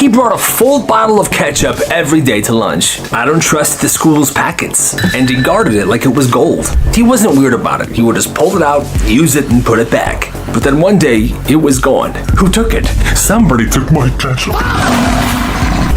He brought a full bottle of ketchup every day to lunch. I don't trust the school's packets. And he guarded it like it was gold. He wasn't weird about it. He would just pull it out, use it, and put it back. But then one day, it was gone. Who took it? Somebody took my ketchup.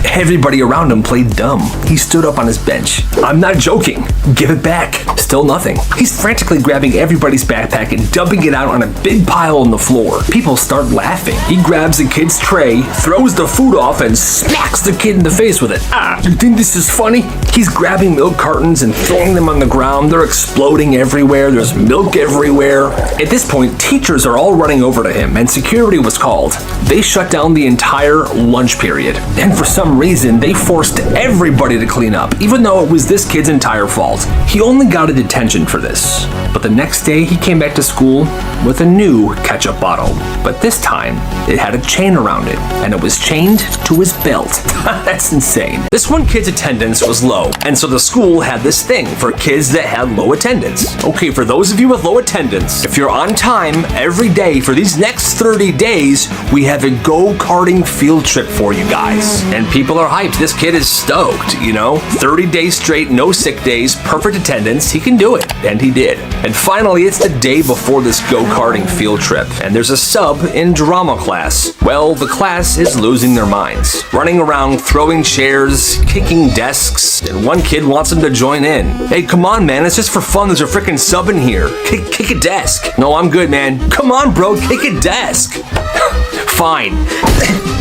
Everybody around him played dumb. He stood up on his bench. I'm not joking. Give it back. Still nothing. He's frantically grabbing everybody's backpack and dumping it out on a big pile on the floor. People start laughing. He grabs the kid's tray, throws the food off, and smacks the kid in the face with it. You think this is funny? He's grabbing milk cartons and throwing them on the ground. They're exploding everywhere. There's milk everywhere. At this point, teachers are all running over to him, and security was called. They shut down the entire lunch period. And for some reason, they forced everybody to clean up, even though it was this kid's entire fault. He only got a detention for this. But the next day, he came back to school with a new ketchup bottle. But this time, it had a chain around it, and it was chained to his belt. That's insane. This one kid's attendance was low, and so the school had this thing for kids that had low attendance. Okay, for those of you with low attendance, if you're on time every day for these next 30 days, we have a go-karting field trip for you guys. And people are hyped. This kid is stoked, 30 days straight, no sick days, perfect attendance. He can do it. And he did. And finally, it's the day before this go-karting field trip, and there's a sub in drama class. Well, the class is losing their minds, running around, throwing chairs, kicking desks, and one kid wants him to join in. Hey, come on, man, it's just for fun. There's a freaking sub in here. Kick a desk. No, I'm good, man. Come on, bro, kick a desk. Fine.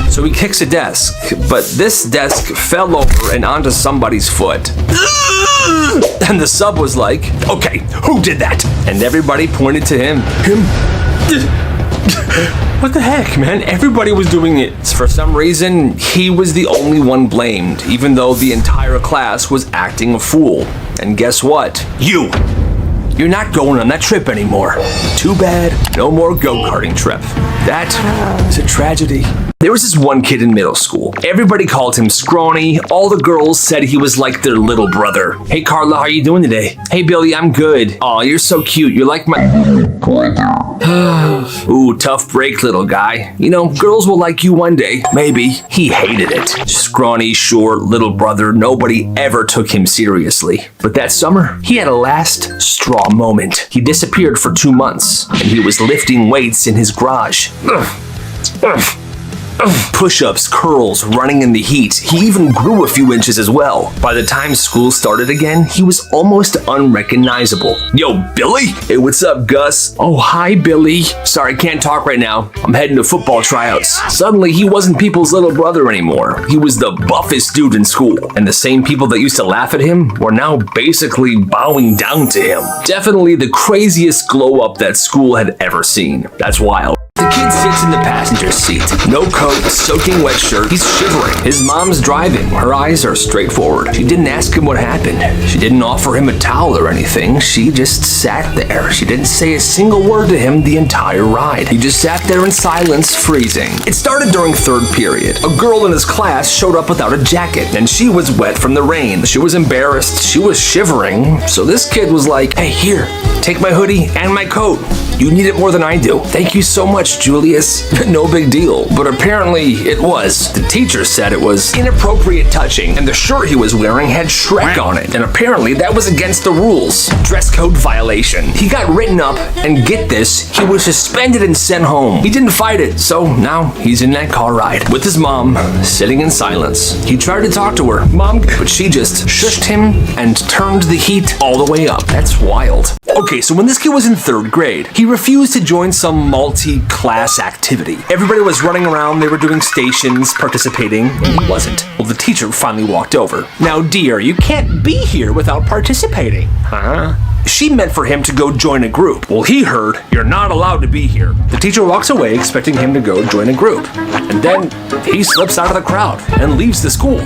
So he kicks a desk, but this desk fell over and onto somebody's foot. And the sub was like, okay, who did that? And everybody pointed to him. What the heck, man? Everybody was doing it. For some reason, he was the only one blamed, even though the entire class was acting a fool. And guess what? You're not going on that trip anymore. Too bad, no more go-karting trip. That is a tragedy. There was this one kid in middle school. Everybody called him scrawny. All the girls said he was like their little brother. Hey, Carla, how you doing today? Hey, Billy, I'm good. Aw, you're so cute. You're like my... Ooh, tough break, little guy. Girls will like you one day. Maybe. He hated it. Scrawny, short, little brother. Nobody ever took him seriously. But that summer, he had a last straw moment. He disappeared for 2 months, and he was lifting weights in his garage. Push-ups, curls, running in the heat. He even grew a few inches as well. By the time school started again, he was almost unrecognizable. Yo, Billy? Hey, what's up, Gus? Oh, hi, Billy. Sorry, can't talk right now. I'm heading to football tryouts. Suddenly, he wasn't people's little brother anymore. He was the buffest dude in school. And the same people that used to laugh at him were now basically bowing down to him. Definitely the craziest glow-up that school had ever seen. That's wild. The kid sits in the passenger seat. No coat, soaking wet shirt. He's shivering. His mom's driving. Her eyes are straightforward. She didn't ask him what happened. She didn't offer him a towel or anything. She just sat there. She didn't say a single word to him the entire ride. He just sat there in silence, freezing. It started during third period. A girl in his class showed up without a jacket, and she was wet from the rain. She was embarrassed. She was shivering. So this kid was like, hey, here, take my hoodie and my coat. You need it more than I do. Thank you so much, Julius. No big deal. But apparently it was. The teacher said it was inappropriate touching, and the shirt he was wearing had Shrek on it. And apparently that was against the rules. Dress code violation. He got written up, and get this, he was suspended and sent home. He didn't fight it, so now he's in that car ride with his mom, sitting in silence. He tried to talk to her, Mom, but she just shushed him and turned the heat all the way up. That's wild. Okay, so when this kid was in third grade, he refused to join some multi-class activity. Everybody was running around, they were doing stations, participating, and he wasn't. Well, the teacher finally walked over. Now, dear, you can't be here without participating. Huh? She meant for him to go join a group. Well, he heard, you're not allowed to be here. The teacher walks away expecting him to go join a group. And then he slips out of the crowd and leaves the school.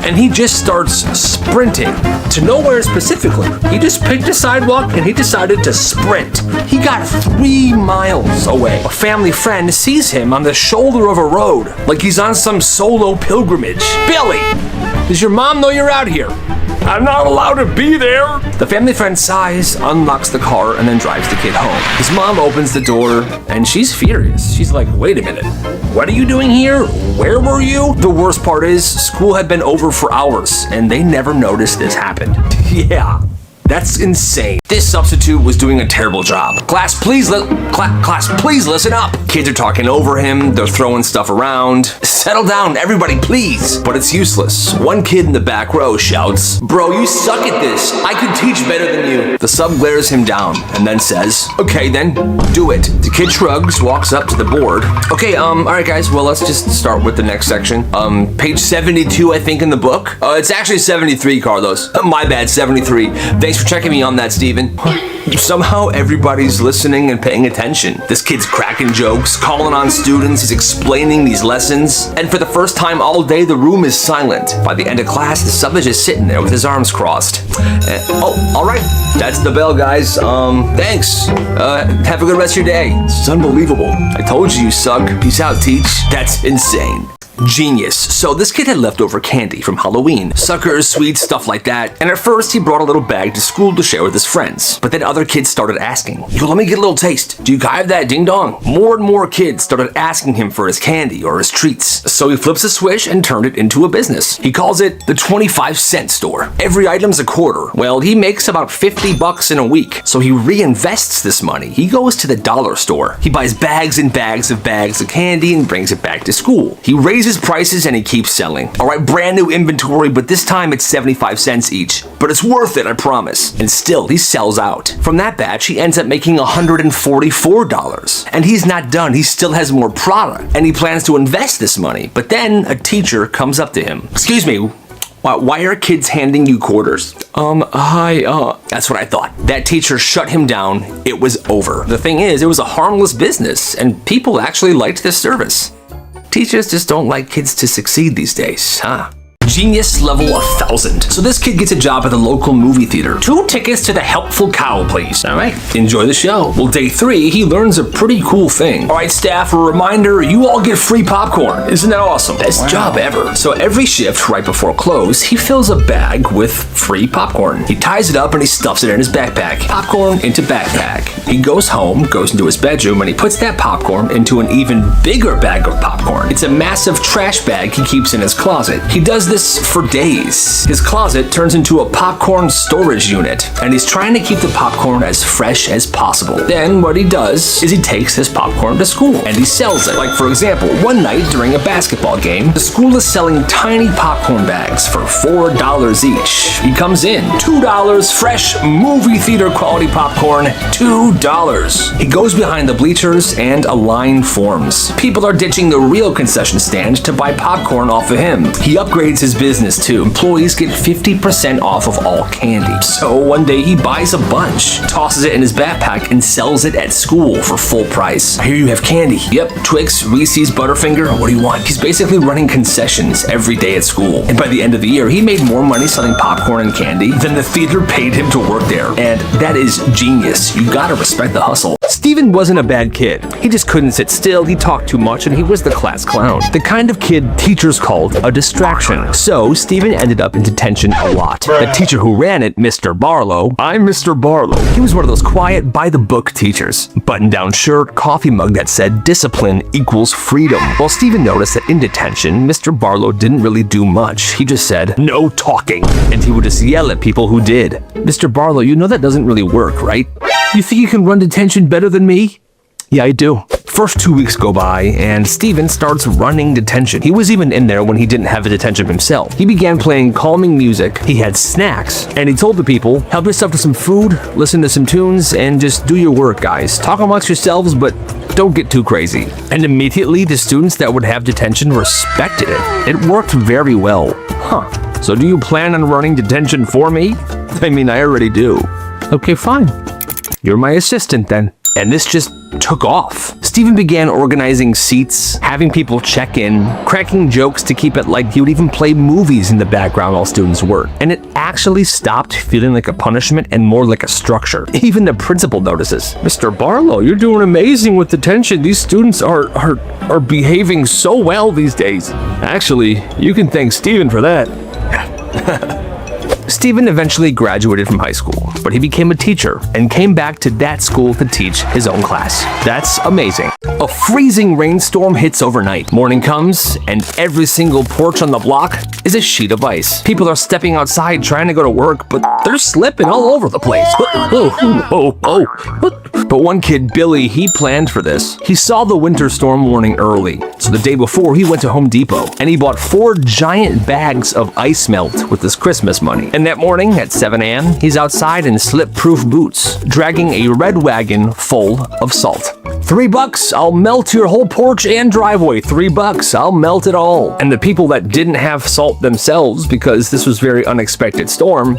And he just starts sprinting to nowhere specifically. He just picked a sidewalk and he decided to sprint. He got 3 miles away. A family friend sees him on the shoulder of a road, like he's on some solo pilgrimage. Billy, does your mom know you're out here? I'm not allowed to be there. The family friend sighs, unlocks the car, and then drives the kid home. His mom opens the door, and she's furious. She's like, wait a minute. What are you doing here? Where were you? The worst part is, school had been over for hours, and they never noticed this happened. Yeah. That's insane. This substitute was doing a terrible job. Class, please listen up. Kids are talking over him. They're throwing stuff around. Settle down, everybody, please. But it's useless. One kid in the back row shouts, "Bro, you suck at this. I could teach better than you." The sub glares him down and then says, "Okay then, do it." The kid shrugs, walks up to the board. Okay, all right guys, well, let's just start with the next section. Page 72, I think, in the book. It's actually 73, Carlos. My bad, 73. Thanks for checking me on that, Steven. Somehow everybody's listening and paying attention. This kid's cracking jokes, calling on students, he's explaining these lessons, and for the first time all day the room is silent. By the end of class, the sub is just sitting there with his arms crossed. Oh, all right, that's the bell, guys. Thanks. Have a good rest of your day. It's unbelievable. I told you, you suck. Peace out, teach. That's insane. Genius. So this kid had leftover candy from Halloween. Suckers, sweets, stuff like that. And at first he brought a little bag to school to share with his friends. But then other kids started asking, "Yo, let me get a little taste. Do you have that ding dong?" More and more kids started asking him for his candy or his treats. So he flips a switch and turned it into a business. He calls it the 25-cent store. Every item's a quarter. Well, he makes about $50 in a week. So he reinvests this money. He goes to the dollar store. He buys bags and bags of candy and brings it back to school. He raises prices and he keeps selling. All right, brand new inventory, but this time it's 75 cents each. But it's worth it, I promise. And still, he sells out. From that batch, he ends up making $144. And he's not done. He still has more product. And he plans to invest this money. But then a teacher comes up to him. "Excuse me, why are kids handing you quarters?" Hi, That's what I thought. That teacher shut him down. It was over. The thing is, it was a harmless business, and people actually liked this service. Teachers just don't like kids to succeed these days, huh? Genius level 1000. So this kid gets a job at the local movie theater. 2 tickets to the Helpful Cow, please. All right, enjoy the show. Well, day 3, he learns a pretty cool thing. All right, staff, a reminder, you all get free popcorn. Isn't that awesome? Best job ever. So every shift, right before close, he fills a bag with free popcorn. He ties it up and he stuffs it in his backpack. Popcorn into backpack. He goes home, goes into his bedroom, and he puts that popcorn into an even bigger bag of popcorn. It's a massive trash bag he keeps in his closet. He does this for days. His closet turns into a popcorn storage unit, and he's trying to keep the popcorn as fresh as possible. Then what he does is he takes his popcorn to school and he sells it. Like, for example, one night during a basketball game, the school is selling tiny popcorn bags for $4 each. He comes in, $2, fresh movie theater quality popcorn, $2. He goes behind the bleachers and a line forms. People are ditching the real concession stand to buy popcorn off of him. He upgrades his business too. Employees get 50% off of all candy. So one day he buys a bunch, tosses it in his backpack, and sells it at school for full price. Here you have candy. Yep, Twix, Reese's, Butterfinger, what do you want? He's basically running concessions every day at school. And by the end of the year, he made more money selling popcorn and candy than the theater paid him to work there. And that is genius. You gotta respect the hustle. Steven wasn't a bad kid. He just couldn't sit still, he talked too much, and he was the class clown. The kind of kid teachers called a distraction. So Steven ended up in detention a lot. The teacher who ran it, Mr. Barlow, I'm Mr. Barlow. He was one of those quiet, by-the-book teachers. Button-down shirt, coffee mug that said discipline equals freedom. Well, Steven noticed that in detention, Mr. Barlow didn't really do much. He just said, "No talking," and he would just yell at people who did. "Mr. Barlow, you know that doesn't really work, right? You think you can run detention better than me?" "Yeah, I do." First 2 weeks go by, and Steven starts running detention. He was even in there when he didn't have a detention himself. He began playing calming music, he had snacks, and he told the people, "Help yourself to some food, listen to some tunes, and just do your work, guys. Talk amongst yourselves, but don't get too crazy." And immediately, the students that would have detention respected it. It worked very well. Huh. So do you plan on running detention for me? I mean, I already do. Okay, fine. You're my assistant then. And this just took off. Steven began organizing seats, having people check in, cracking jokes to keep it light. He would even play movies in the background while students worked. And it actually stopped feeling like a punishment and more like a structure. Even the principal notices. "Mr. Barlow, you're doing amazing with detention. These students are behaving so well these days. Actually, you can thank Steven for that." Steven eventually graduated from high school, but he became a teacher and came back to that school to teach his own class. That's amazing. A freezing rainstorm hits overnight. Morning comes, and every single porch on the block is a sheet of ice. People are stepping outside trying to go to work, but they're slipping all over the place. But one kid, Billy, he planned for this. He saw the winter storm warning early, so the day before he went to Home Depot and he bought 4 giant bags of ice melt with his Christmas money. And that morning at 7 a.m., he's outside in slip-proof boots, dragging a red wagon full of salt. $3, I'll melt your whole porch and driveway. $3, I'll melt it all. And the people that didn't have salt themselves, because this was very unexpected storm,